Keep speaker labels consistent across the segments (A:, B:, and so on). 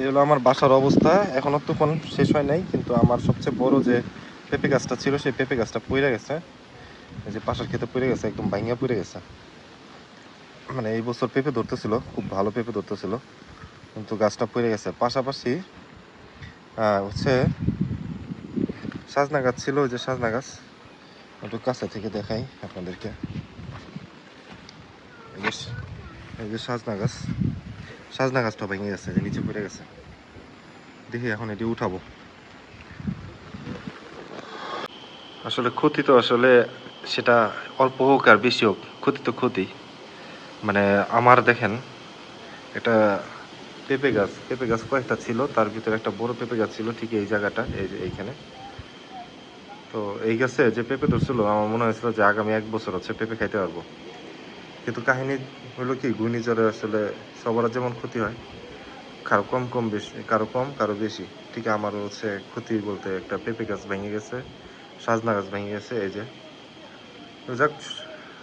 A: এই হলো আমার বাসার অবস্থা। এখনো তুফান শেষ হয় নাই, কিন্তু আমার সবচেয়ে বড় যে পেঁপে গাছটা ছিল সেই পেঁপে গাছটা পড়ে গেছে। এই যে পাশের ক্ষেতে পড়ে গেছে, একদম ভাঙিয়া পড়ে গেছে। মানে এই বছর পেঁপে ধরতেছিল, খুব ভালো পেঁপে ধরতেছিল, কিন্তু গাছটা পড়ে গেছে। পাশাপাশি হচ্ছে সাজনা গাছ ছিল, ওই যে সাজনা গাছ, একটু কাছে থেকে দেখাই আপনাদেরকে। এই যে সাজনা গাছ, সাজনা গাছটা ভেঙে গেছে, যে নিচে পড়ে গেছে। দেখি এখন এটি উঠাবো। আসলে ক্ষতি তো আসলে সেটা অল্প হোক আর বেশি হোক, ক্ষতি তো ক্ষতি। মানে আমার দেখেন, একটা পেঁপে গাছ কয়েকটা ছিল, তার ভিতরে একটা বড় পেঁপে গাছ ছিল ঠিক এই জায়গাটা, এই যে এইখানে। তো এই গাছে যে পেঁপে ধরছিল, আমার মনে হয়েছিল যে আগামী 1 বছর হচ্ছে পেঁপে খাইতে পারবো। কিন্তু কাহিনী হলো কি, ঘূর্ণিঝড়ে আসলে সবার যেমন ক্ষতি হয়, কারো কম বেশি, কারো কম কারো বেশি। ঠিক আমারও হচ্ছে ক্ষতি বলতে একটা পেঁপে গাছ ভেঙে গেছে, সাজনা গাছ ভেঙে গেছে, এই যে। তো যাক,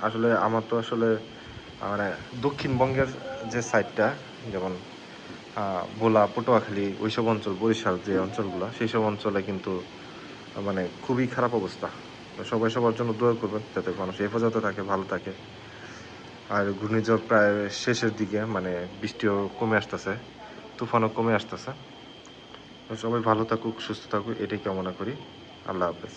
A: আসলে আমার তো আসলে মানে দক্ষিণবঙ্গের যে সাইডটা, যেমন ভোলা, পটুয়াখালী, ওইসব অঞ্চল, বরিশাল যে অঞ্চলগুলো, সেই সব অঞ্চলে কিন্তু মানে খুবই খারাপ অবস্থা। তো সবাই সবার জন্য দোয়া করবেন, যাতে মানুষ হেফাজতে থাকে, ভালো থাকে। আর ঘূর্ণিঝড় প্রায় শেষের দিকে, মানে বৃষ্টিও কমে আসতেছে, তুফানও কমে আসতেছে। সবাই ভালো থাকুক, সুস্থ থাকুক, এটাই কামনা করি। আল্লাহ হাফেজ।